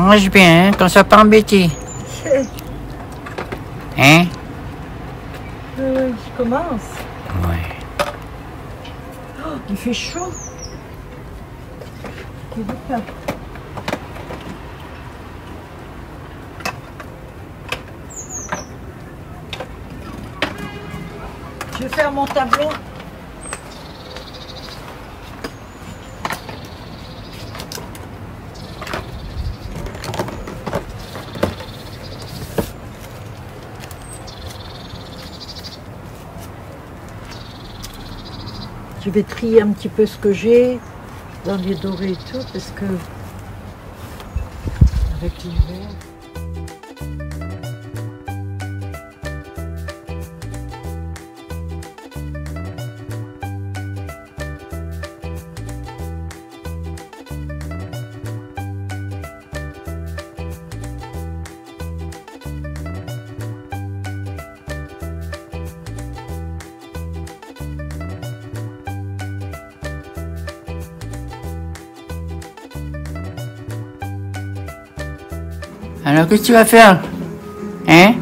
range bien, hein, qu'on soit pas embêté. Hein? Je commence. Ouais. Oh, il fait chaud. C'est vite là. Je vais faire mon tableau. Je vais trier un petit peu ce que j'ai dans les dorés et tout parce que avec l'hiver. Alors, qu'est-ce que tu vas faire? Hein?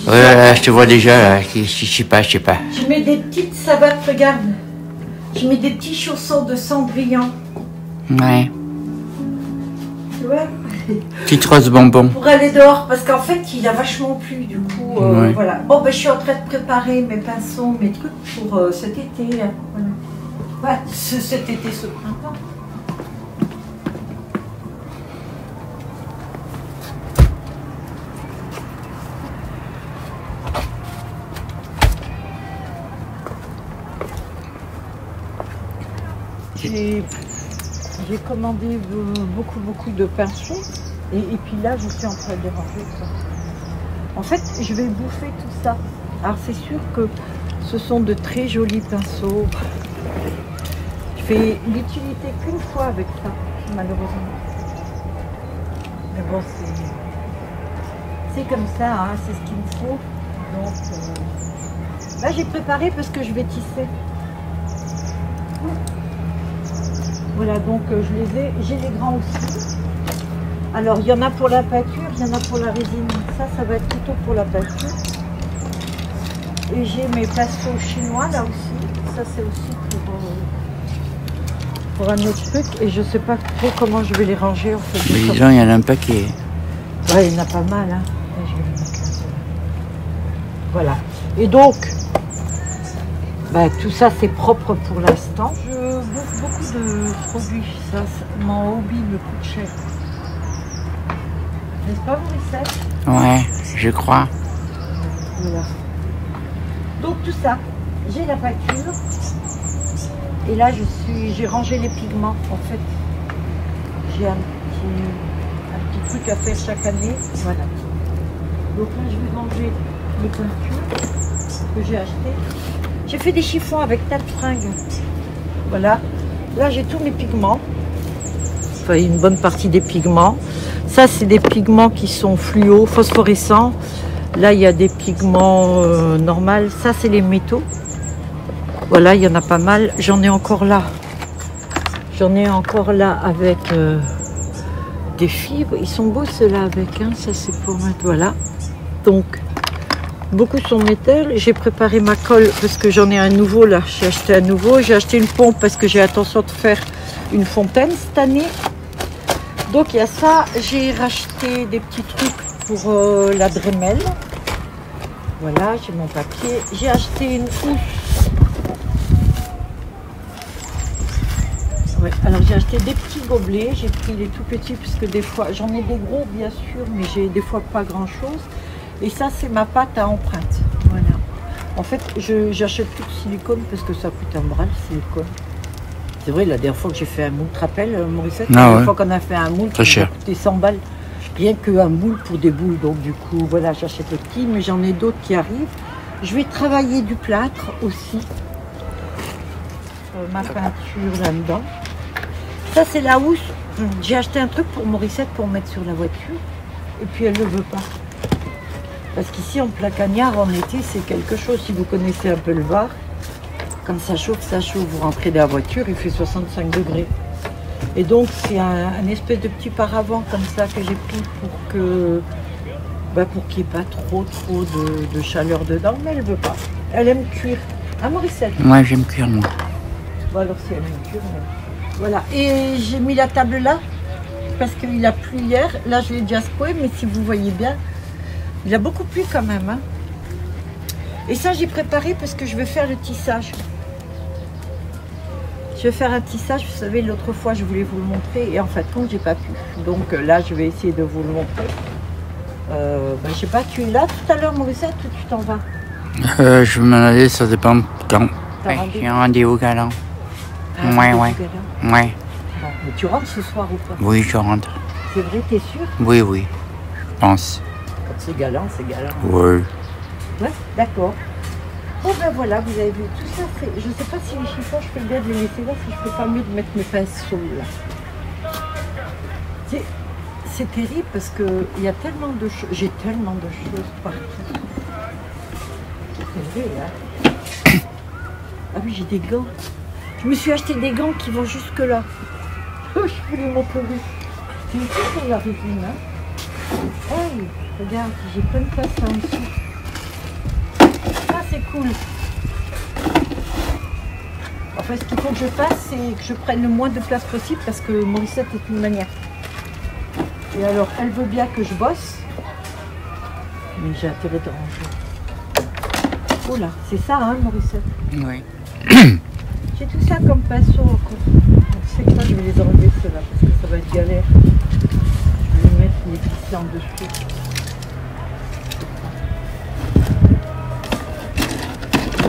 Ouais, je te vois déjà, là. Je sais pas. Je mets des petites savates, regarde. Je mets des petits chaussons de Cendrillon. Ouais. Tu vois? Petite rose bonbon. Pour aller dehors, parce qu'en fait, il a vachement plu, du coup, Ouais. voilà. Bon, ben, je suis en train de préparer mes pinceaux, mes trucs pour cet été, là. Voilà. Ouais, cet été, ce printemps. J'ai commandé beaucoup de pinceaux et puis là je suis en train de ranger ça. En fait je vais bouffer tout ça. Alors c'est sûr que ce sont de très jolis pinceaux. Je fais l'utilité qu'une fois avec ça malheureusement. Mais bon c'est comme ça, hein, c'est ce qu'il me faut. Donc là j'ai préparé parce que je vais tisser. Voilà, donc je les ai, j'ai les grands aussi. Alors, il y en a pour la peinture, il y en a pour la résine. Ça va être plutôt pour la peinture. Et j'ai mes pinceaux chinois là aussi. Ça, c'est aussi pour un autre truc. Et je sais pas trop comment je vais les ranger en fait. Mais disons, il y en a un paquet. Ouais, il y en a pas mal, hein. Et je vais les mettre là. Voilà. Et donc, bah, tout ça, c'est propre pour l'instant. Je bouffe beaucoup de produits. Ça, mon hobby me coûte cher. N'est-ce pas, Morissette? Ouais, je crois. Voilà. Donc, tout ça, j'ai la peinture. Et là, j'ai rangé les pigments, en fait. J'ai un petit truc à faire chaque année. Voilà. Donc là, je vais ranger les peintures que j'ai achetées. J'ai fait des chiffons avec tas de fringues. Voilà. Là, j'ai tous mes pigments. Enfin, une bonne partie des pigments. Ça, c'est des pigments qui sont fluo, phosphorescents. Là, il y a des pigments normaux. Ça, c'est les métaux. Voilà, il y en a pas mal. J'en ai encore là. J'en ai encore là avec des fibres. Ils sont beaux, ceux-là, avec. Hein. Ça, c'est pour mettre... Voilà. Donc... Beaucoup sont métal. J'ai préparé ma colle parce que j'en ai un nouveau là. J'ai acheté un nouveau. J'ai acheté une pompe parce que j'ai l'intention de faire une fontaine cette année. Donc il y a ça. J'ai racheté des petits trucs pour la Dremel. Voilà, j'ai mon papier. J'ai acheté une housse. Ouais, alors j'ai acheté des petits gobelets. J'ai pris les tout petits puisque des fois j'en ai des gros bien sûr, mais j'ai des fois pas grand chose. Et ça, c'est ma pâte à empreinte. Voilà. En fait, j'achète plus de silicone parce que ça coûte un bras le silicone. C'est vrai, la dernière fois que j'ai fait un moule, tu te rappelles, Morissette? La dernière fois qu'on a fait un moule, très cher. Ça a coûté 100 balles. Rien qu'un moule pour des boules. Donc, du coup, voilà, j'achète le petit, mais j'en ai d'autres qui arrivent. Je vais travailler du plâtre aussi. Ma peinture là-dedans. Ça, c'est la housse. J'ai acheté un truc pour Morissette pour mettre sur la voiture. Et puis, elle ne le veut pas. Parce qu'ici, en plein cagnard, en été, c'est quelque chose. Si vous connaissez un peu le Var, quand ça chauffe, vous rentrez dans la voiture, il fait 65 degrés. Et donc c'est un espèce de petit paravent comme ça que j'ai pris pour qu'il n'y ait pas trop de chaleur dedans, mais elle veut pas. Elle aime cuire. Ah Morissette. Moi j'aime cuire moi. Bon alors si elle aime cuire, voilà. Et j'ai mis la table là parce qu'il a plu hier. Là je l'ai déjà secoué, mais si vous voyez bien, il a beaucoup plu quand même. Hein. Et ça j'ai préparé parce que je vais faire le tissage. Je vais faire un tissage, vous savez, l'autre fois je voulais vous le montrer et en fait compte j'ai pas pu. Donc là je vais essayer de vous le montrer. Je sais pas, tu es là tout à l'heure Morissette ou tu t'en vas? Je vais m'en aller, ça dépend quand. J'ai un rendez-vous galant. Ah, Ouais. Bon, Ouais. mais tu rentres ce soir ou pas? Oui, je rentre. C'est vrai, t'es sûr? Oui, je pense. Quand c'est galant, c'est galant. Oui. Ouais, d'accord. Bon ben voilà, vous avez vu tout ça. Je sais pas si les chiffons, je fais bien de les laisser là, si je fais pas mieux de mettre mes pinceaux là. C'est terrible parce que il y a tellement de choses, j'ai tellement de choses partout. C'est vrai, hein. Ah oui, j'ai des gants. Je me suis acheté des gants qui vont jusque là. Oh, je peux les montrer. C'est une chose pour la résine, hein. Hey, regarde, j'ai plein de place là en dessous. Ça c'est cool. Enfin, ce qu'il faut que je fasse, c'est que je prenne le moins de place possible parce que Morissette est une manière. Et alors, elle veut bien que je bosse, mais j'ai intérêt de ranger. Oh là, c'est ça, hein, Morissette? Oui. J'ai tout ça comme pinceau encore. Je sais que là, je vais les enlever ceux-là parce que ça va être galère. Je vais mettre les pistons en dessous.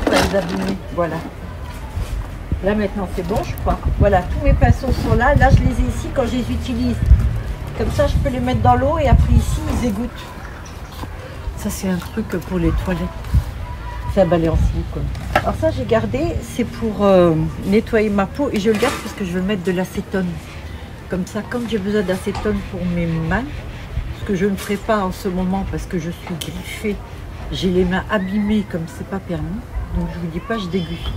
Pas les abîmer. Voilà. Là maintenant c'est bon je crois. Voilà, tous mes pinceaux sont là. Là je les ai ici quand je les utilise. Comme ça je peux les mettre dans l'eau et après ici ils égouttent. Ça c'est un truc pour les toilettes. C'est un balai en silicone. Alors ça j'ai gardé, c'est pour nettoyer ma peau et je le garde parce que je veux mettre de l'acétone. Comme ça quand j'ai besoin d'acétone pour mes mains, ce que je ne ferai pas en ce moment parce que je suis griffée, j'ai les mains abîmées comme c'est pas permis. Donc je vous dis pas, je déguste.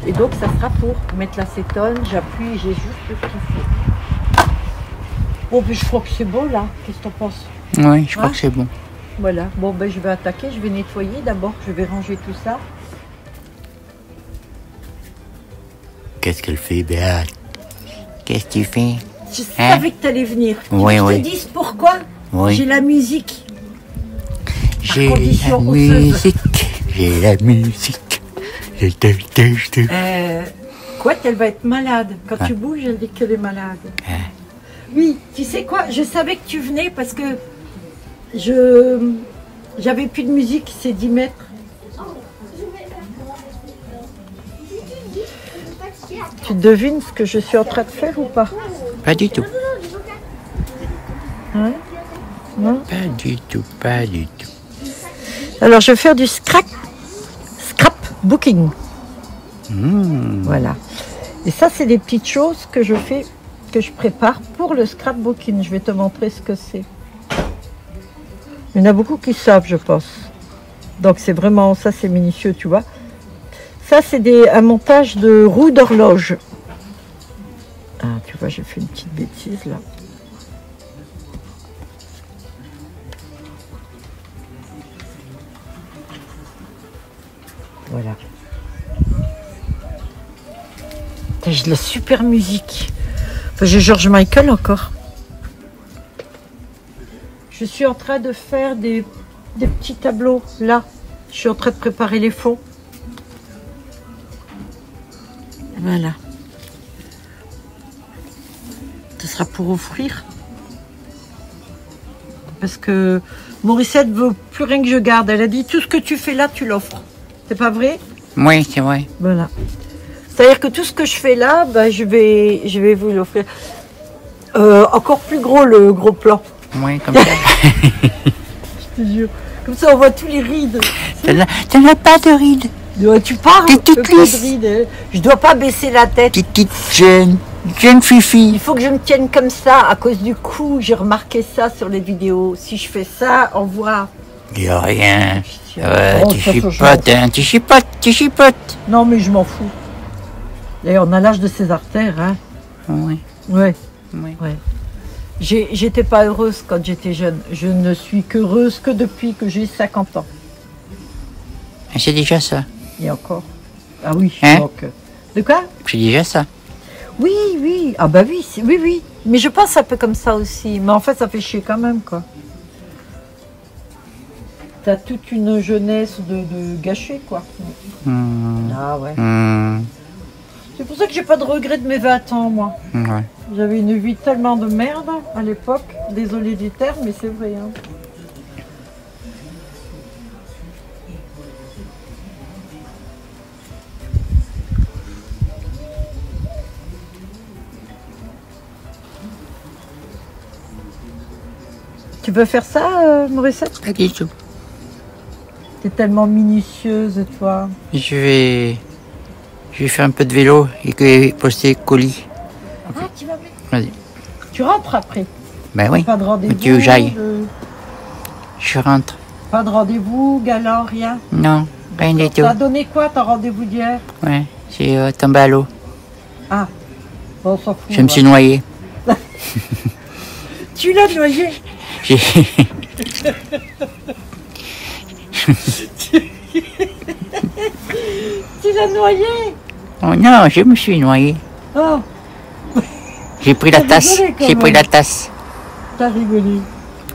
Et donc ça sera pour mettre l'acétone, j'appuie, j'ai juste ce qu'il faut. Bon, puis je crois que c'est beau là. Qu'est-ce que tu en penses? Oui, je crois que c'est bon. Voilà. Bon, ben je vais attaquer, je vais nettoyer d'abord, je vais ranger tout ça. Qu'est-ce qu'elle fait, Béat? Qu'est-ce que tu fais? Je savais que tu allais venir. Oui, je oui. te dis pourquoi? Oui. J'ai la musique. J'ai la musique. J'ai la musique. Quoi, elle va être malade. Quand tu bouges, elle dit qu'elle est malade. Oui, tu sais quoi? Je savais que tu venais parce que j'avais plus de musique, c'est 10 mètres. Tu devines ce que je suis en train de faire ou pas? Pas du tout. Hein? Non? Pas du tout, pas du tout. Alors je vais faire du scrapbooking. Voilà. Et ça c'est des petites choses que je fais, que je prépare pour le scrapbooking. Je vais te montrer ce que c'est. Il y en a beaucoup qui savent, je pense. Donc c'est vraiment, ça c'est minutieux, tu vois. Ça c'est un montage de roues d'horloge. Ah, tu vois, j'ai fait une petite bêtise là. Voilà. J'ai de la super musique. Enfin, j'ai George Michael encore. Je suis en train de faire des petits tableaux là. Je suis en train de préparer les fonds. Voilà. Ce sera pour offrir. Parce que Morissette veut plus rien que je garde. Elle a dit tout ce que tu fais là, tu l'offres. C'est pas vrai? Oui, c'est vrai. Voilà. C'est-à-dire que tout ce que je fais là, bah, je vais vous l'offrir. Encore plus gros, le gros plan. Oui, comme ça. Je te jure. Comme ça, on voit tous les rides. T'en as pas de rides. Ouais, tu parles. T'es toute pas de lisse. rides. Je dois pas baisser la tête. Petite jeune fifi. Il faut que je me tienne comme ça à cause du cou. J'ai remarqué ça sur les vidéos. Si je fais ça, on voit. Il n'y a rien. Oh, Tu de toute façon, chipotes, hein. Tu chipotes. Non, mais je m'en fous. D'ailleurs, on a l'âge de ses artères, hein. Oui. Ouais. Oui. Ouais. J'étais pas heureuse quand j'étais jeune. Je ne suis qu'heureuse que depuis que j'ai 50 ans. C'est déjà ça. Et encore. Ah oui, Hein? donc. De quoi? C'est déjà ça. Oui, oui. Ah bah oui, oui, oui. Mais je pense un peu comme ça aussi. Mais en fait, ça fait chier quand même, quoi. T'as toute une jeunesse de gâchée, quoi. Ah ouais. C'est pour ça que j'ai pas de regret de mes 20 ans, moi. Ouais. J'avais une vie tellement de merde à l'époque. Désolée du terme, mais c'est vrai. Hein. Tu veux faire ça, Morissette? Pas du tout. T'es tellement minutieuse, toi. Je vais faire un peu de vélo et poster colis. Ah, tu vas mettre. Vas-y. Tu rentres après. Ben oui. Pas de rendez-vous. Tu veux que j'aille? Je rentre. Pas de rendez-vous, galant, rien. Non, rien du tout. T'as donné quoi, ton rendez-vous d'hier? Ouais, j'ai tombé à l'eau. Ah, bon, on s'en fout. Je me suis noyé. Tu l'as noyé? J'ai- Tu l'as noyé? Oh non, je me suis noyé. Oh, J'ai pris la T'as tasse. rigolé quand J'ai pris même. la tasse. t'as rigolé.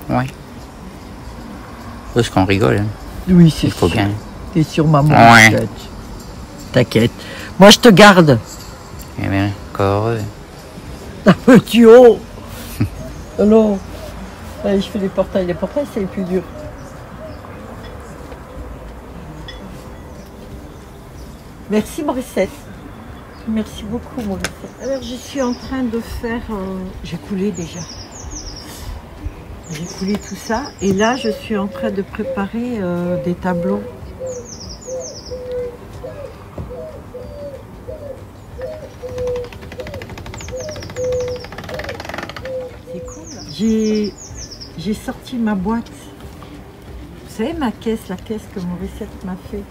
Ouais. Parce qu'on rigole, hein. Oui, c'est Il faut bien. T'es sur ma Ouais. tête. T'inquiète. Moi, je te garde. Eh bien, encore heureux. Un petit haut. Alors, allez, je fais les portails. Les portails, c'est les plus dur. Merci, Morissette. Merci beaucoup, Morissette. Alors, je suis en train de faire... J'ai coulé déjà. J'ai coulé tout ça. Et là, je suis en train de préparer des tableaux. C'est cool. J'ai sorti ma boîte. Vous savez, ma caisse, la caisse que Morissette m'a fait.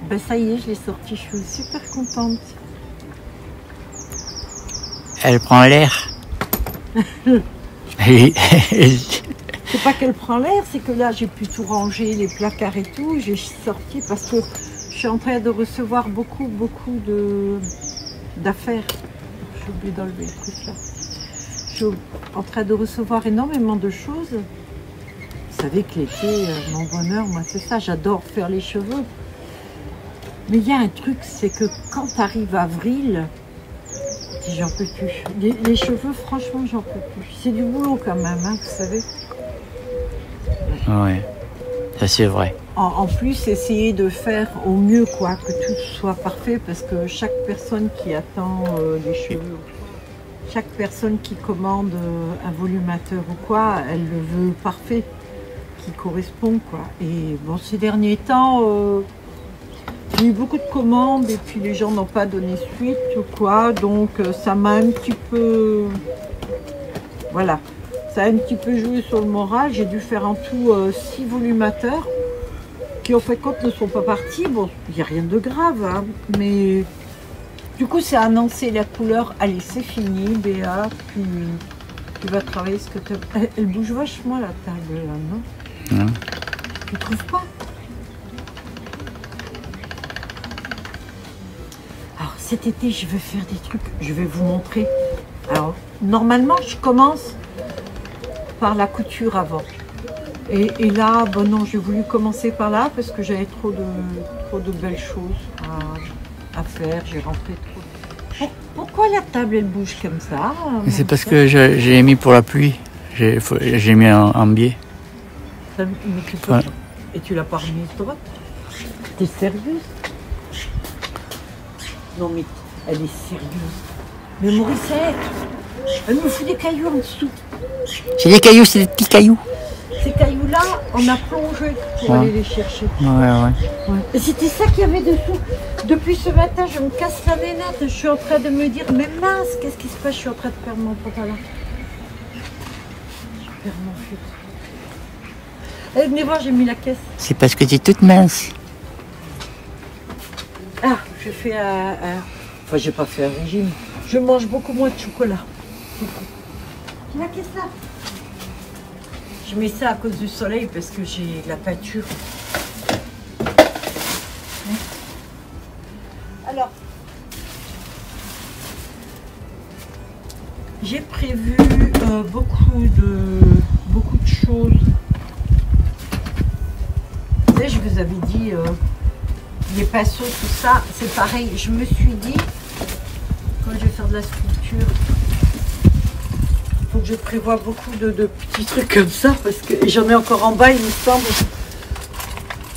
Ben ça y est, je l'ai sortie. Je suis super contente. Elle prend l'air. C'est pas qu'elle prend l'air, c'est que là, j'ai pu tout ranger, les placards et tout. J'ai sorti parce que je suis en train de recevoir beaucoup d'affaires. J'ai oublié d'enlever le truc là. Je suis en train de recevoir énormément de choses. Vous savez que l'été, mon bonheur, moi, c'est ça. J'adore faire les cheveux. Mais il y a un truc, c'est que quand arrive avril, j'en peux plus. Les cheveux, franchement, j'en peux plus. C'est du boulot quand même, hein, vous savez. Ouais, ça c'est vrai. En plus, essayer de faire au mieux, quoi, que tout soit parfait, parce que chaque personne qui attend les cheveux, chaque personne qui commande un volumateur ou quoi, elle le veut parfait, qui correspond, quoi. Et bon, ces derniers temps, j'ai eu beaucoup de commandes et puis les gens n'ont pas donné suite ou quoi, donc ça m'a un petit peu... Voilà. Ça a un petit peu joué sur le moral. J'ai dû faire en tout 6 volumateurs qui, en fait, compte, ne sont pas partis. Bon, il n'y a rien de grave, hein, mais du coup, c'est annoncer la couleur. Allez, c'est fini, Béa. Puis tu vas travailler ce que tu as. Elle bouge vachement la table, là, non? Tu trouves pas? Alors, cet été, je vais faire des trucs. Je vais vous montrer. Alors, normalement, je commence par la couture avant. Et là, bon non, j'ai voulu commencer par là parce que j'avais trop de belles choses à faire. J'ai rentré trop. Pourquoi la table, elle bouge comme ça? C'est parce que j'ai mis pour la pluie. J'ai mis en biais. Mais tu peux... Ouais. Et tu l'as pas remise droite? T'es sérieuse? Non mais elle est sérieuse. Mais Morissette, elle me fout des cailloux en dessous. C'est des cailloux, c'est des petits cailloux. Ces cailloux-là, on a plongé pour aller les chercher. Ouais. Et c'était ça qu'il y avait dessous. Depuis ce matin, je me casse la nénette. Je suis en train de me dire, mais mince, qu'est-ce qui se passe? Je suis en train de perdre mon pantalon. Je perds mon fut. Allez, venez voir, j'ai mis la caisse. C'est parce que tu es toute mince. Ah, je fais un... Enfin, j'ai pas fait un régime. Je mange beaucoup moins de chocolat. Là, qu'est-ce que ça? Je mets ça à cause du soleil parce que j'ai la peinture. Alors, j'ai prévu beaucoup de choses. Vous savez, je vous avais dit les pinceaux, tout ça, c'est pareil. Je me suis dit, quand je vais faire de la sculpture, il faut que je prévoie beaucoup de petits trucs comme ça, parce que j'en ai encore en bas, il me semble.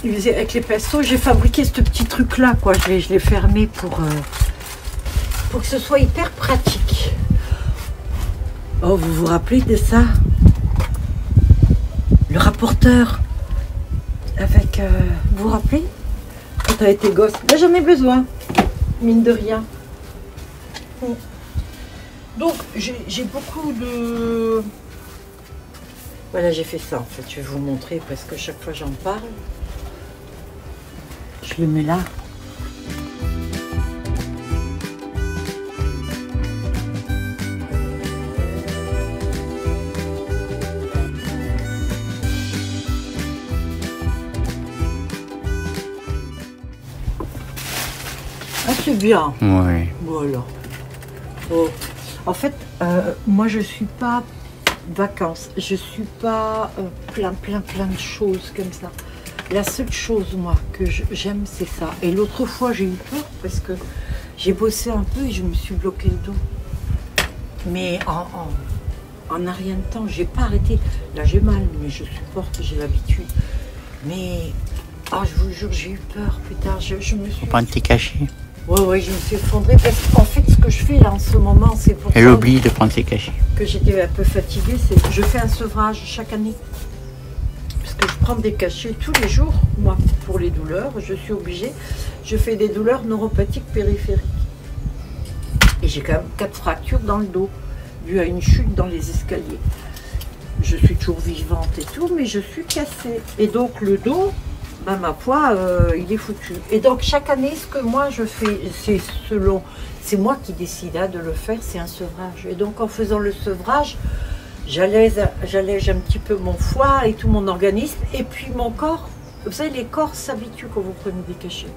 Avec les pinceaux, j'ai fabriqué ce petit truc là, quoi. Je l'ai fermé pour que ce soit hyper pratique. Oh, vous vous rappelez de ça? Le rapporteur avec, vous vous rappelez? Quand t'as été gosse, là j'en ai besoin, mine de rien. Donc j'ai beaucoup de... Voilà, j'ai fait ça en fait, je vais vous montrer parce que chaque fois j'en parle. Je le mets là. Ah, c'est bien. Oui. Voilà. Oh. En fait, moi je suis pas vacances, je suis pas plein de choses comme ça. La seule chose moi que j'aime c'est ça. Et l'autre fois j'ai eu peur parce que j'ai bossé un peu et je me suis bloqué le dos. Mais en un rien de temps, j'ai pas arrêté. Là j'ai mal, mais je supporte, j'ai l'habitude. Mais je vous jure, j'ai eu peur, putain, je me suis... Faut prendre tes cachets. Ouais, je me suis effondrée parce qu'en fait, ce que je fais là en ce moment, c'est pour Elle oublie de prendre ses cachets. que j'étais un peu fatiguée, c'est que je fais un sevrage chaque année. Parce que je prends des cachets tous les jours, moi, pour les douleurs, je suis obligée. Je fais des douleurs neuropathiques périphériques. Et j'ai quand même 4 fractures dans le dos, dû à une chute dans les escaliers. Je suis toujours vivante et tout, mais je suis cassée. Et donc le dos... ma foi, il est foutu. Et donc chaque année, ce que moi je fais, c'est moi qui décide de le faire, c'est un sevrage. Et donc en faisant le sevrage, j'allège un petit peu mon foie et tout mon organisme, et puis mon corps. Vous savez, les corps s'habituent quand vous prenez des cachets.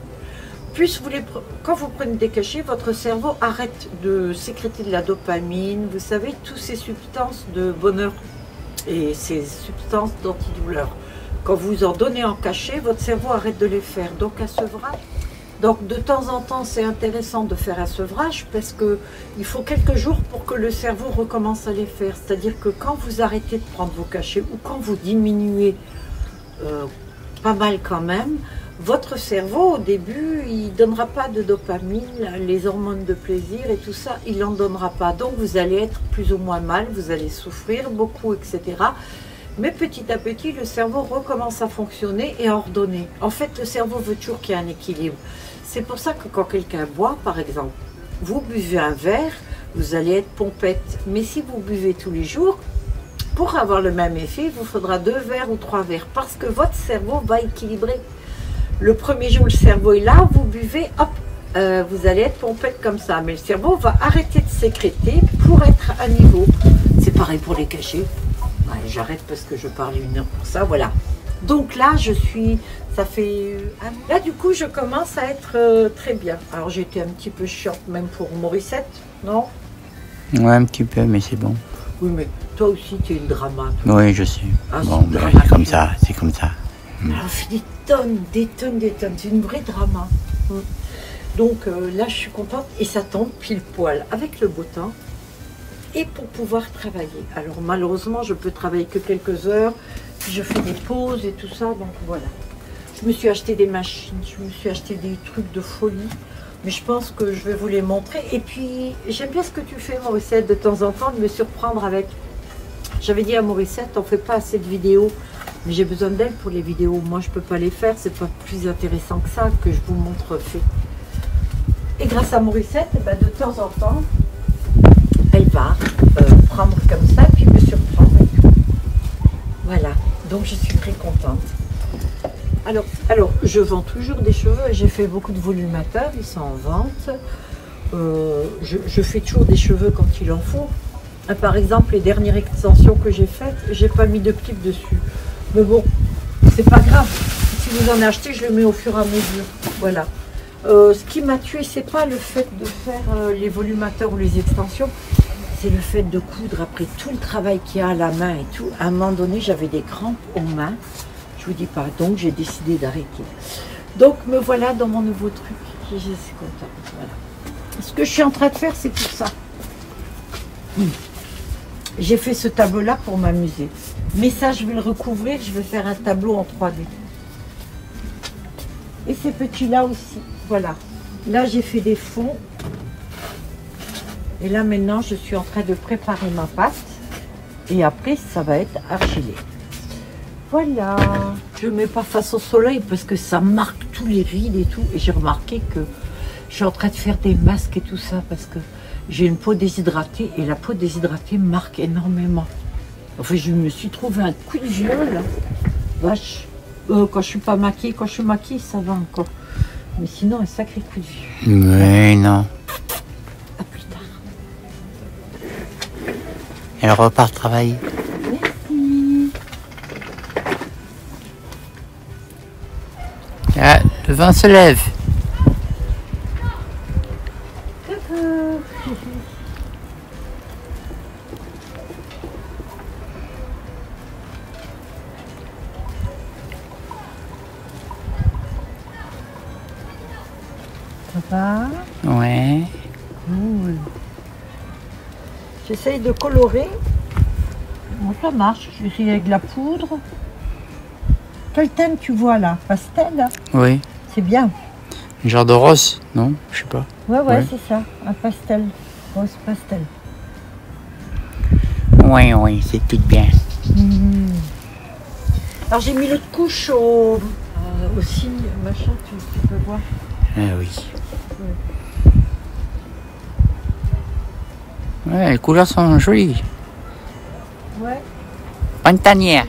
Quand vous prenez des cachets, votre cerveau arrête de sécréter de la dopamine, vous savez, toutes ces substances de bonheur et ces substances d'antidouleur. Quand vous en donnez en cachet, votre cerveau arrête de les faire. Donc un sevrage. Donc de temps en temps, c'est intéressant de faire un sevrage parce qu'il faut quelques jours pour que le cerveau recommence à les faire. C'est-à-dire que quand vous arrêtez de prendre vos cachets ou quand vous diminuez pas mal quand même, votre cerveau au début, il ne donnera pas de dopamine, les hormones de plaisir et tout ça, il n'en donnera pas. Donc vous allez être plus ou moins mal, vous allez souffrir beaucoup, etc. Mais petit à petit, le cerveau recommence à fonctionner et à ordonner. En fait, le cerveau veut toujours qu'il y ait un équilibre. C'est pour ça que quand quelqu'un boit, par exemple, vous buvez un verre, vous allez être pompette. Mais si vous buvez tous les jours, pour avoir le même effet, il vous faudra 2 verres ou 3 verres. Parce que votre cerveau va équilibrer. Le premier jour, le cerveau est là, vous buvez, hop, vous allez être pompette comme ça. Mais le cerveau va arrêter de sécréter pour être à niveau. C'est pareil pour les cachets. J'arrête parce que je parle 1 heure pour ça, voilà. Donc là, ça fait... Là, du coup, je commence à être très bien. Alors, j'ai été un petit peu chiante, même pour Morissette, non? Ouais, un petit peu, mais c'est bon. Oui, mais toi aussi, tu es une drama. Toi. Oui, je sais. Ah, bon, ben, c'est comme ça, c'est comme ça. Alors, je fais des tonnes. C'est une vraie drama. Donc là, je suis contente et ça tombe pile poil avec le beau temps. Et pour pouvoir travailler. Alors malheureusement, je peux travailler que quelques heures, puis je fais des pauses et tout ça, donc voilà. Je me suis acheté des machines, je me suis acheté des trucs de folie, mais je pense que je vais vous les montrer. Et puis, j'aime bien ce que tu fais, Morissette, de temps en temps, de me surprendre avec... J'avais dit à Morissette, on ne fait pas assez de vidéos, mais j'ai besoin d'elle pour les vidéos. Moi, je ne peux pas les faire, c'est pas plus intéressant que ça, que je vous montre fait. Et grâce à Morissette, de temps en temps, elle va prendre comme ça, puis me surprendre et tout. Voilà, donc je suis très contente. Alors je vends toujours des cheveux, j'ai fait beaucoup de volumateurs, ils sont en vente. je fais toujours des cheveux quand il en faut. Par exemple, les dernières extensions que j'ai faites, j'ai pas mis de clip dessus. Mais bon, c'est pas grave. Si vous en achetez, je le mets au fur et à mesure. Voilà. Ce qui m'a tué, c'est pas le fait de faire les volumateurs ou les extensions, c'est le fait de coudre après tout le travail qu'il y a à la main et tout. À un moment donné, j'avais des crampes aux mains. Je vous dis pas, donc j'ai décidé d'arrêter. Donc me voilà dans mon nouveau truc. Je suis contente. Voilà. Ce que je suis en train de faire, c'est tout ça. J'ai fait ce tableau-là pour m'amuser. Mais ça, je vais le recouvrir, je vais faire un tableau en 3D. Et ces petits-là aussi. Voilà. Là, j'ai fait des fonds. Et là, maintenant, je suis en train de préparer ma pâte. Et après, ça va être argilé. Voilà. Je ne mets pas face au soleil parce que ça marque tous les rides et tout. Et j'ai remarqué que je suis en train de faire des masques et tout ça parce que j'ai une peau déshydratée. Et la peau déshydratée marque énormément. Enfin, je me suis trouvé un coup de vieux, là. Vache. Quand je suis pas maquillée, quand je suis maquillée, ça va encore. Mais sinon, un sacré coup de vieux. Mais non. À plus tard. Elle repart travailler. Merci. Ah, le vent se lève. Coucou. Ça va? Ouais. Cool. J'essaye de colorer. Bon, ça marche. Je vais essayer avec de la poudre. Quel thème tu vois là? Pastel? Oui. C'est bien. Un genre de rose, non? Je sais pas. Ouais, Ouais. c'est ça. Un pastel. Rose pastel. Oui, oui, c'est tout bien. Alors j'ai mis l'autre couche au signe, machin, tu peux voir. Ah oui. Ouais, les couleurs sont jolies. Ouais. Printanière.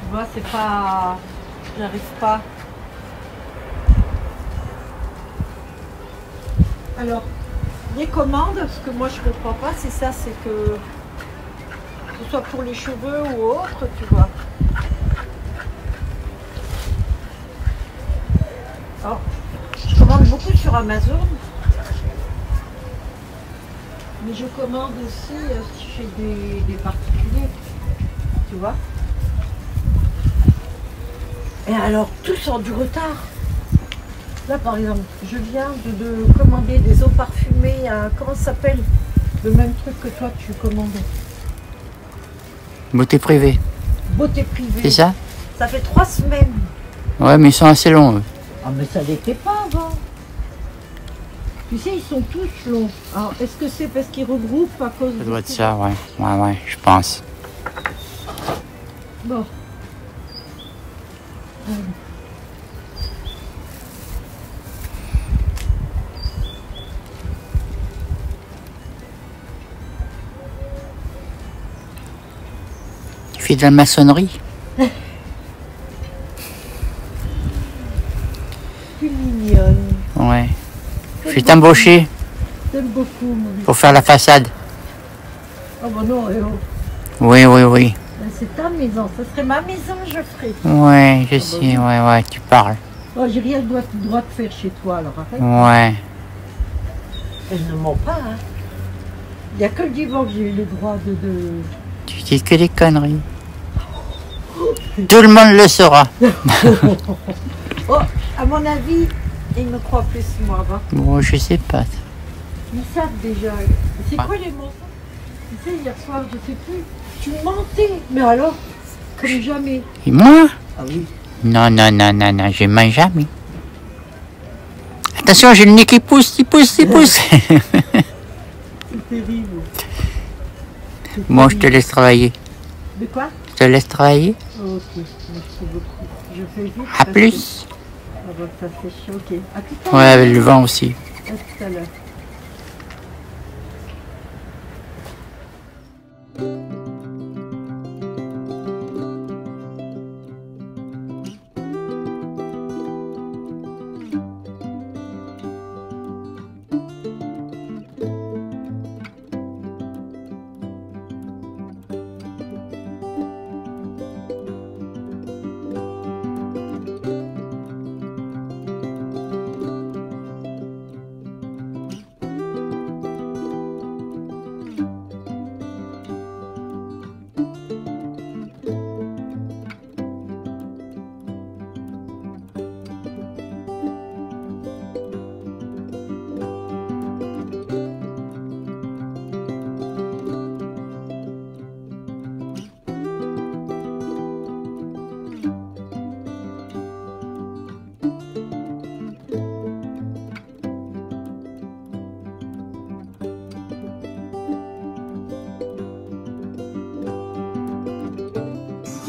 Tu vois, c'est pas... J'arrive pas. Alors, les commandes, ce que moi je comprends pas, c'est ça, c'est que ce soit pour les cheveux ou autre, tu vois. Alors, je commande beaucoup sur Amazon. Mais je commande aussi chez des particuliers, tu vois. Et alors, tous ont du retard. Là, par exemple, je viens de commander des eaux parfumées à... Comment ça s'appelle? Le même truc que toi, tu commandes. Beauté privée. Beauté privée. C'est ça? Ça fait 3 semaines. Ouais, mais ils sont assez longs, eux. Ah, mais ça n'était pas avant. Tu sais, ils sont tous longs. Alors, est-ce que c'est parce qu'ils regroupent à cause Ça de... doit être ça, ouais. Ouais, je pense. Bon. Tu fais de la maçonnerie? Tu es mignonne. Ouais. Je vais t'embaucher T'aimes beaucoup, mon pour faire la façade. Oh, bah non, eh oh. Oui. Ben, c'est ta maison. Ça serait ma maison, je ferais. Ouais, je sais, ouais, tu parles. Oh, j'ai rien le droit de faire chez toi, alors arrête. Ouais. Elle ne ment pas, hein. Il n'y a que le divan que j'ai eu le droit de... Tu dis que des conneries. Tout le monde le saura. Oh, à mon avis, il me croit plus moi, va. Bon, je sais pas. Ils savent déjà. C'est quoi les mensonges? Tu sais, hier soir, je sais plus. Tu mentais. Mais alors, comme jamais. Et moi? Ah oui. Non, je mange jamais. Attention, j'ai le nez qui pousse. C'est terrible. Bon, je te laisse travailler. De quoi? Je te laisse travailler. Ok, merci beaucoup. Je fais vite. À plus. Ah bah, ça fait chaud, ok. À tout à l'heure. Ouais, avec le vent aussi. À tout à l'heure.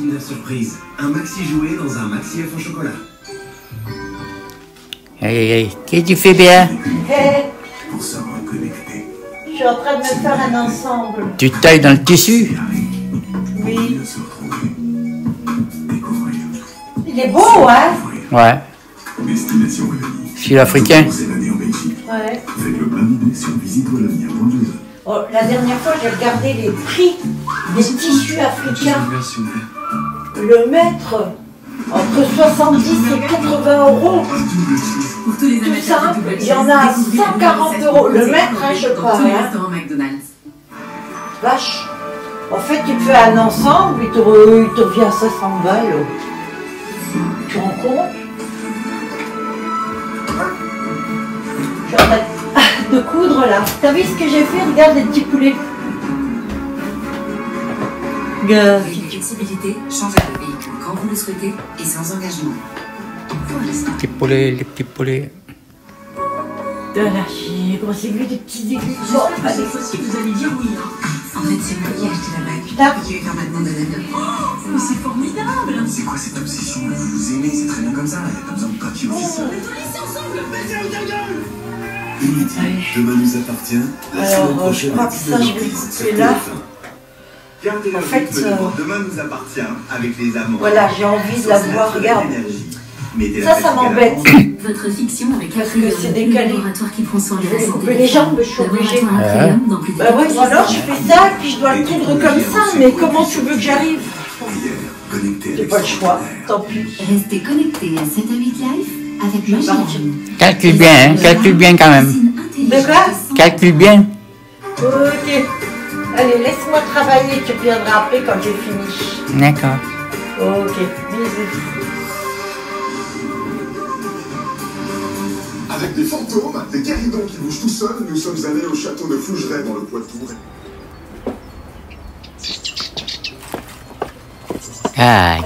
Kinder Surprise. Un maxi jouet dans un maxi œuf au chocolat. Aïe, aïe, aïe. Qu'est-ce que tu fais bien? Pour se reconnecter. Je suis en train de me faire un ensemble. Tu tailles dans le tissu? Oui. Se retrouver. Découvrir. Il est beau, hein? Ouais. Destination Wallonie. Sud-africain. Commencez l'année en Belgique. Ouais. Faites le plein d'idées sur visitewallonia.be. Oh, la dernière fois, j'ai regardé les prix des tissus africains. Le mètre, entre 70 et 80 euros. Pour tous les Tout ça, il y en a à 140 euros. Le mètre, hein, je crois. Hein. McDonald's. Vache. En fait, tu fais un ensemble, il te revient à 500 balles. Tu te rends compte? Je suis en train de coudre là. T'as vu ce que j'ai fait? Regarde les petits poulets. Regarde. Avec une flexibilité, changez de véhicule quand vous le souhaitez et sans engagement. Les petits poulets, les petits poulets. De la chier, comment c'est que des petits aigus. Bon, allez. Si vous allez dire oui, hein. En fait, c'est moi qui ai acheté la bague. Putain. Et qui vais faire maintenant de la Oh, mais c'est formidable. C'est quoi cette obsession? Vous vous aimez, c'est très bien comme ça. Il n'y a pas besoin de papier officiel. Unity, demain nous appartient. La Alors, semaine je prochaine, crois à que ça, je vais 19h10 couper sur là. TF1. Gardez le En fait, rythme de Demain nous appartient avec les amants. Voilà, j'ai envie de la voir, regarde. Ça m'embête. Votre fiction avec Parce Atrium, que c'est décalé. laboratoire qui prend soin de Je la vais santé. couper les jambes, je suis obligée. Laboratoire Atrium dans plus de Bah ouais, ou alors je fais ça, puis je dois le coudre comme ça, mais comment tu veux que j'arrive? J'ai pas le choix, tant pis. Restez connectés à 7 à 8 Life avec Je vais Magie. partir. Calcule bien, hein. Calcule bien quand même. De quoi? Calcule bien. Ok. Allez, laisse-moi travailler, tu reviendras après quand j'ai fini. D'accord. Ok, bisous. Avec des fantômes, des guéridons qui bougent tout seuls, nous sommes allés au château de Fougeray dans le Poitou. Aïe.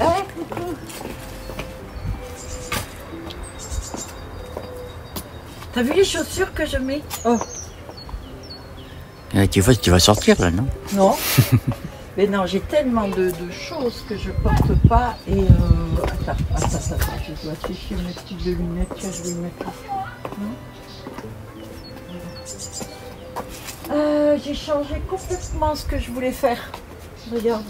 T'as vu les chaussures que je mets? Oh, Tu vas sortir là, non? non. Mais non, j'ai tellement de choses que je porte pas et attends, je dois sécher mes petites lunettes, tiens, je vais mettre là. J'ai changé complètement ce que je voulais faire. Regarde.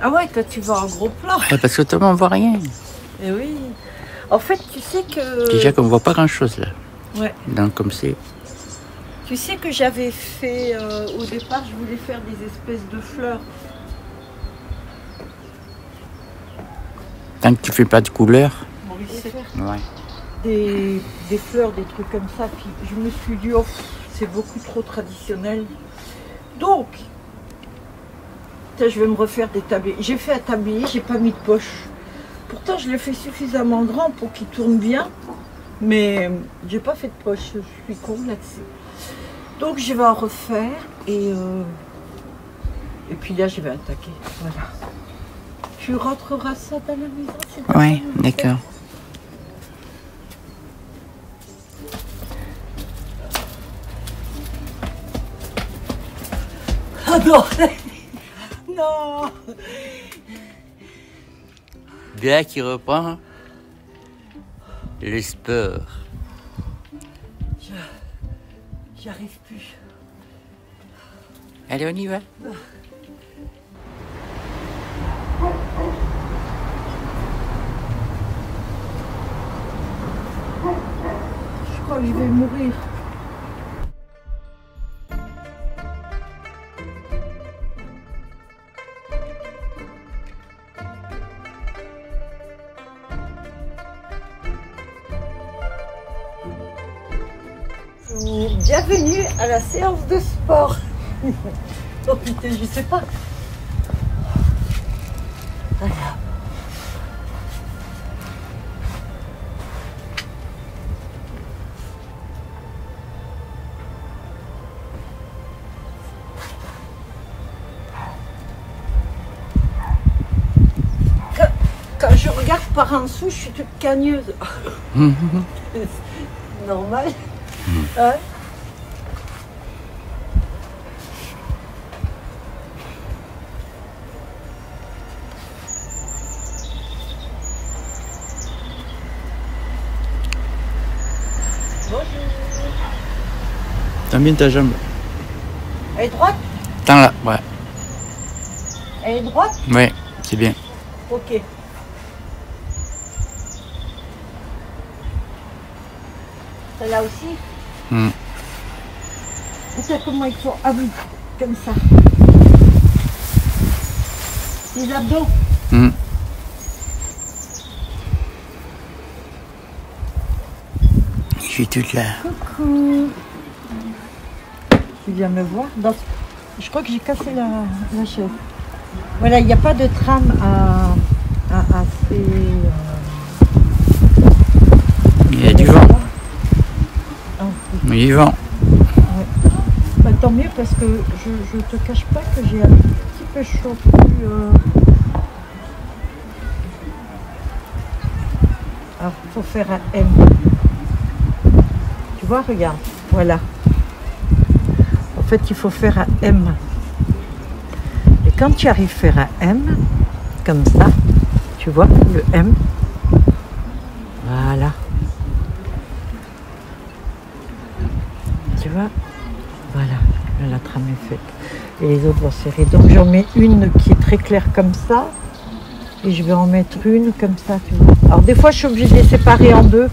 Ah ouais, toi tu vas en gros plan. Ouais, parce que tout le monde voit rien. Eh oui. En fait, tu sais que... Déjà qu'on voit pas grand chose là. Ouais. Donc comme c'est. Tu sais que j'avais fait, au départ, je voulais faire des espèces de fleurs. Tant que tu fais pas de couleur. Ouais. Des fleurs, des trucs comme ça. Puis je me suis dit, oh, c'est beaucoup trop traditionnel. Donc, je vais me refaire des tabliers. J'ai fait un tablier, j'ai pas mis de poche. Pourtant, je l'ai fait suffisamment grand pour qu'il tourne bien. Mais j'ai pas fait de poche, je suis con là-dessus. Donc je vais en refaire et puis là je vais attaquer. Voilà. Tu rentreras ça dans la maison, c'est pas Ouais, grave. d'accord. Ah non. Non. Bien qui reprend le sport. J'y arrive plus. Allez, on y va. Je crois que je vais mourir. Bienvenue à la séance de sport. Oh putain, je sais pas. Voilà. Quand je regarde par en dessous, je suis toute cagneuse. Normal. Hein? Tends bien ta jambe. Elle est droite? Tends là, ouais. Elle est droite? Ouais, c'est bien. Ok. Celle-là aussi? Regarde comment il faut. Ah oui, comme ça. Les abdos. Je suis toute là. Coucou. Tu viens me voir dans... Je crois que j'ai cassé la chaise. Voilà, il n'y a pas de tram à ces... Il y a du vent. Ah, Il y a du vent. ouais. Bah, tant mieux parce que je te cache pas que j'ai un petit peu chaud. Alors, il faut faire un M. Tu vois, regarde, voilà. En fait, il faut faire un M. Et quand tu arrives à faire un M, comme ça, tu vois, le M, voilà. Tu vois, voilà, là, la trame est faite. Et les autres vont serrer. Donc, j'en mets une qui est très claire comme ça. Et je vais en mettre une comme ça, tu vois. Alors, des fois, je suis obligée de les séparer en deux.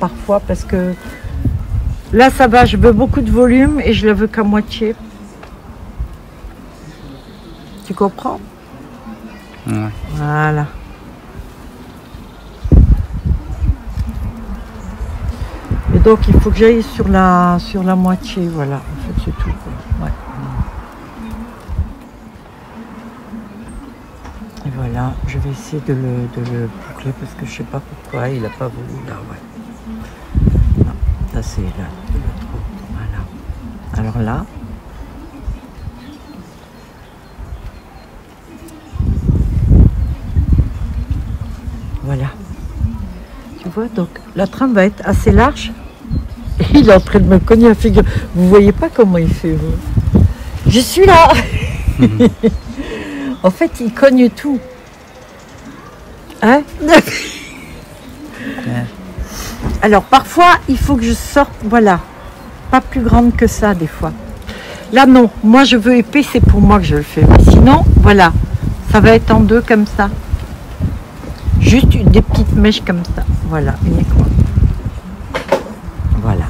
Parfois, parce que là, ça va, je veux beaucoup de volume et je la veux qu'à moitié. Tu comprends? Ouais. Voilà. Et donc, il faut que j'aille sur la moitié, voilà. En fait, c'est tout. Ouais. Et voilà, je vais essayer de le boucler parce que je sais pas pourquoi il n'a pas voulu là, ouais. Non, ça c'est là, le trou. Voilà. Alors là. Voilà. Tu vois, donc la trame va être assez large. Et il est en train de me cogner la figure. Vous voyez pas comment il fait, vous? Je suis là. En fait, il cogne tout. Hein? Alors, parfois, il faut que je sorte, voilà. Pas plus grande que ça, des fois. Là, non. Moi, je veux épais, c'est pour moi que je le fais. Mais sinon, voilà. Ça va être en deux, comme ça. Juste des petites mèches comme ça. Voilà, uniquement. Voilà.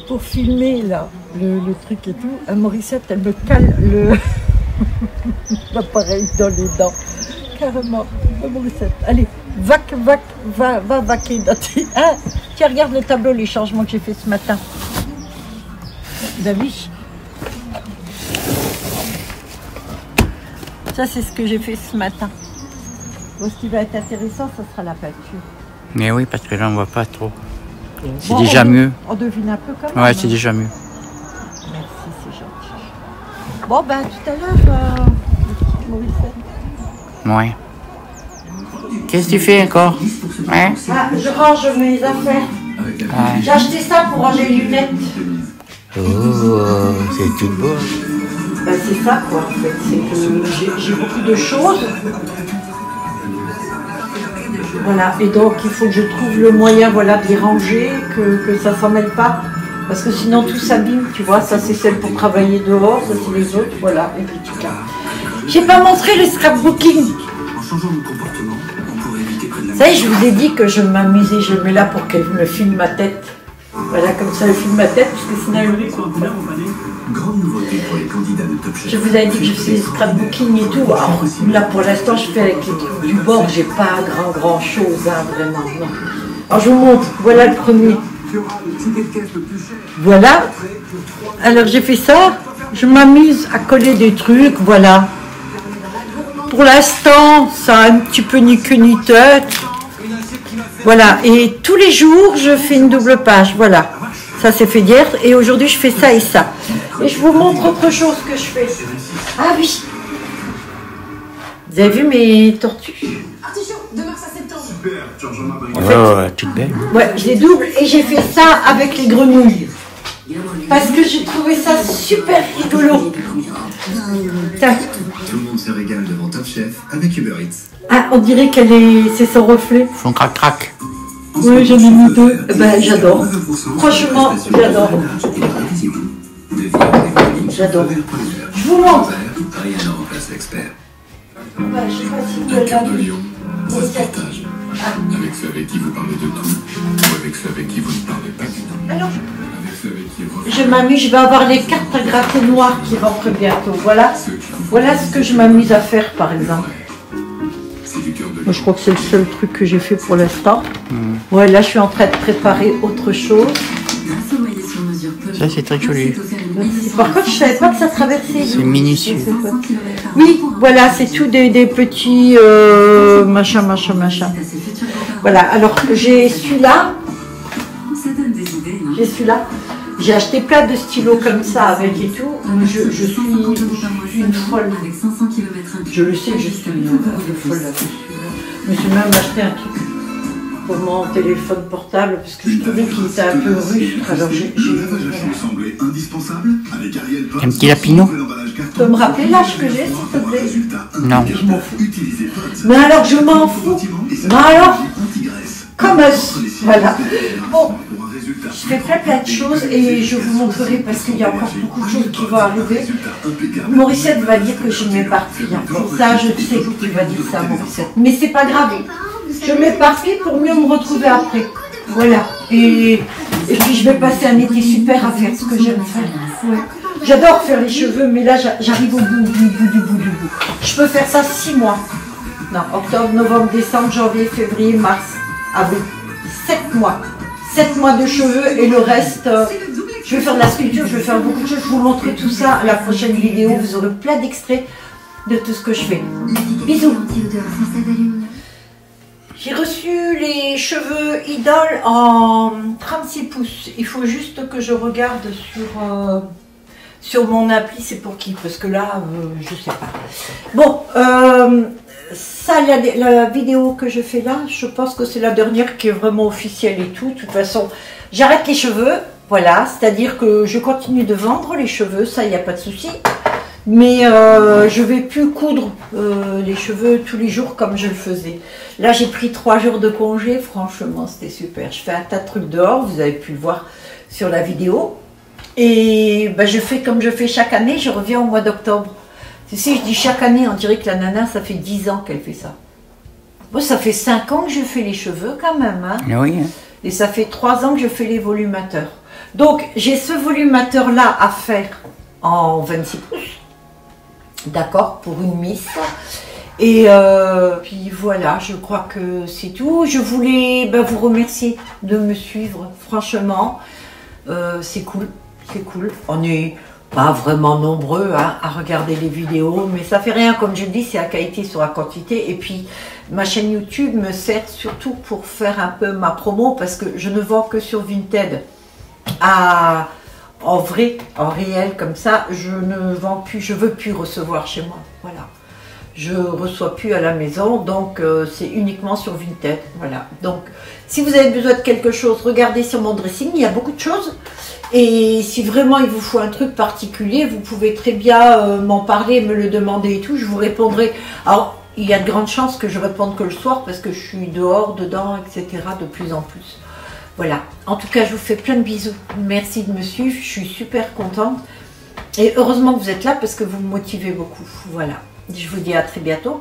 Pour filmer, là, le truc et tout, Morissette, elle me cale l'appareil dans les dents. Carrément. Morissette, allez, va vaquer dans tes... Hein, tiens, regarde le tableau, les changements que j'ai fait ce matin. David. Ça, c'est ce que j'ai fait ce matin. Bon, ce qui va être intéressant, ce sera la peinture. Mais oui, parce que là, on voit pas trop. C'est Bon, déjà mieux. On devine un peu quand même. Ouais, c'est déjà mieux. Merci, c'est gentil. Bon, ben, tout à l'heure, Morissette. Ouais. Qu'est-ce que tu fais encore? Hein? Ah, je range mes affaires. Ouais. J'ai acheté ça pour ranger les lunettes. Oh, c'est tout beau. Ben, c'est ça, quoi, en fait. C'est que j'ai beaucoup de choses. Voilà, et donc il faut que je trouve le moyen, voilà, de les ranger, que ça ne s'en mêle pas. Parce que sinon tout s'abîme, tu vois. Ça, c'est celle pour travailler dehors, ça, c'est les autres, voilà, les petites là. J'ai pas montré le scrapbooking. En changeant de comportement, on pourrait éviter près de la... Ça y est, je vous ai dit que je m'amusais, je le mets là pour qu'elle me filme ma tête. Voilà, comme ça, elle filme ma tête, parce que sinon elle me compte. Grande nouveauté pour les candidats de Top Chef. Je vous avais dit que je faisais le scrapbooking et tout. Alors, là, pour l'instant, je fais avec les trucs du bord, j'ai pas grand chose, hein, vraiment, non. Alors, je vous montre, voilà le premier. Voilà. Alors, j'ai fait ça, je m'amuse à coller des trucs, voilà. Pour l'instant, ça a un petit peu ni queue ni tête. Voilà, et tous les jours, je fais une double page, voilà. Ça, c'est fait hier, et aujourd'hui, je fais ça et ça. Et je vous montre autre chose que je fais. Ah oui. Vous avez vu mes tortues? Attention, de mars à septembre. Super, tu rejoins ma brigade. Oh, toute belle. Ouais, je les double, et j'ai fait ça avec les grenouilles. Parce que j'ai trouvé ça super rigolo. Tiens. Tout le monde se régale devant Top Chef avec Uber Eats. Ah, on dirait c'est son reflet. Font crac-crac. Oui, j'en ai mis 2. Ben, j'adore. Franchement, j'adore. J'adore. Je vous montre. Rien ne remplace l'expert. Je sais pas si vous La carte de l'avez. Lyon, ça se partage. Avec ceux avec qui vous parlez de tout, ou avec ceux avec qui vous ne parlez pas du tout. Alors, Avec ceux avec qui vous je m'amuse, je vais avoir les cartes à gratter noires qui rentrent bientôt. Voilà ce que je m'amuse à faire, par exemple. c'est du cœur de Moi, je crois que c'est le seul truc que j'ai fait pour l'instant. Ouais, là, je suis en train de préparer autre chose. Grâce au maillet sur mesure Peugeot, Ça, c'est très joli. Par contre, je savais pas que ça traversait. C'est minutieux. Oui, voilà, c'est tout des petits machin. Voilà, alors j'ai celui-là, Ça donne des idées, non? j'ai celui-là. J'ai acheté plein de stylos comme ça avec et tout. Je suis une folle. Avec 500 km Je le sais que je suis une folle là-dessus. Je me suis même acheté un truc pour mon téléphone portable parce que je trouvais qu'il était un peu russe. Alors j'ai semblait indispensable avec Ariel. Un petit lapinou. Tu peux me rappeler l'âge que j'ai, s'il te plaît? Non. Je m'en fous. Mais alors, je m'en fous. Mais alors, comme voilà. Bon, je fais plein de choses et je vous montrerai parce qu'il y a encore beaucoup de choses qui vont arriver. Morissette va dire que je m'éparpille. Ça, je sais que tu vas dire ça, Morissette. Mais c'est pas grave. Je m'éparpille pour mieux me retrouver après. Voilà. Et puis, je vais passer un été super à faire ce que j'aime faire. Ouais. J'adore faire les cheveux, mais là, j'arrive au bout du bout. Je peux faire ça 6 mois. Non, octobre, novembre, décembre, janvier, février, mars, avril. 7 mois. 7 mois de cheveux et le reste, je vais faire de la sculpture, je vais faire beaucoup de choses. Je vous montre tout ça à la prochaine vidéo. Vous aurez plein d'extraits de tout ce que je fais. Bisous. J'ai reçu les cheveux Idol en 36 pouces. Il faut juste que je regarde sur mon appli, c'est pour qui? Parce que là, je sais pas. Bon, ça, la vidéo que je fais là, je pense que c'est la dernière qui est vraiment officielle et tout. De toute façon, j'arrête les cheveux, voilà. C'est-à-dire que je continue de vendre les cheveux, ça, il n'y a pas de souci. Mais je vais plus coudre les cheveux tous les jours comme je le faisais. Là, j'ai pris 3 jours de congé. Franchement, c'était super. Je fais un tas de trucs dehors. Vous avez pu le voir sur la vidéo. Et ben, je fais comme je fais chaque année. Je reviens au mois d'octobre. Tu sais, je dis chaque année, on dirait que la nana, ça fait 10 ans qu'elle fait ça. Moi, ça fait 5 ans que je fais les cheveux quand même. Hein. Oui. Et ça fait 3 ans que je fais les volumateurs. Donc, j'ai ce volumateur-là à faire en 26 pouces. D'accord, pour une miss. Et puis voilà, je crois que c'est tout. Je voulais vous remercier de me suivre, franchement. C'est cool, c'est cool. On n'est pas vraiment nombreux hein, à regarder les vidéos, mais ça fait rien, comme je le dis, c'est la qualité sur la quantité. Et puis, ma chaîne YouTube me sert surtout pour faire un peu ma promo, parce que je ne vends que sur Vinted. En vrai, en réel, comme ça, je ne vends plus, je veux plus recevoir chez moi, voilà. Je reçois plus à la maison, donc c'est uniquement sur Vinted, voilà. Donc, si vous avez besoin de quelque chose, regardez sur mon dressing, il y a beaucoup de choses. Et si vraiment il vous faut un truc particulier, vous pouvez très bien m'en parler, me le demander et tout, je vous répondrai. Alors, il y a de grandes chances que je réponde que le soir, parce que je suis dehors, dedans, etc. de plus en plus. Voilà, en tout cas, je vous fais plein de bisous. Merci de me suivre, je suis super contente. Et heureusement que vous êtes là parce que vous me motivez beaucoup. Voilà, je vous dis à très bientôt.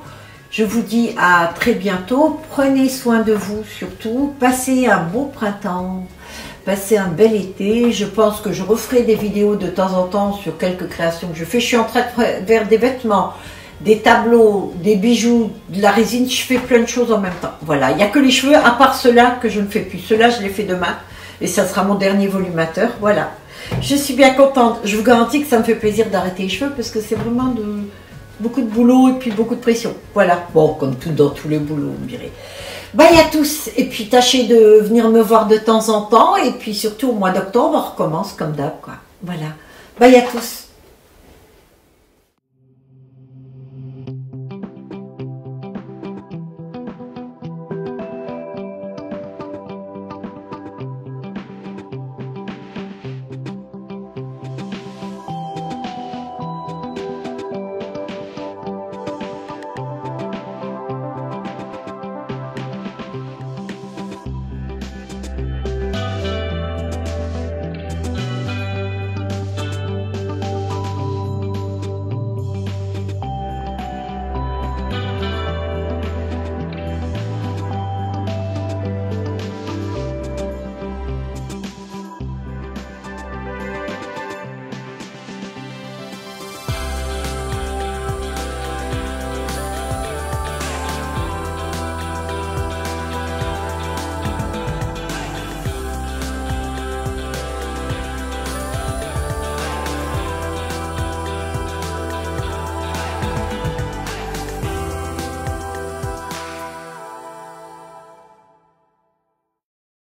Je vous dis à très bientôt. Prenez soin de vous surtout. Passez un beau printemps. Passez un bel été. Je pense que je referai des vidéos de temps en temps sur quelques créations que je fais. Je suis en train de faire des vêtements, des tableaux, des bijoux, de la résine, je fais plein de choses en même temps. Voilà, il n'y a que les cheveux, à part ceux-là que je ne fais plus. Ceux-là, je les fais demain et ça sera mon dernier volumateur. Voilà, je suis bien contente. Je vous garantis que ça me fait plaisir d'arrêter les cheveux parce que c'est vraiment beaucoup de boulot et puis beaucoup de pression. Voilà, bon, comme tout dans tous les boulots, on dirait. Bye à tous et puis tâchez de venir me voir de temps en temps et puis surtout au mois d'octobre, on recommence comme d'hab, quoi. Voilà, bye à tous.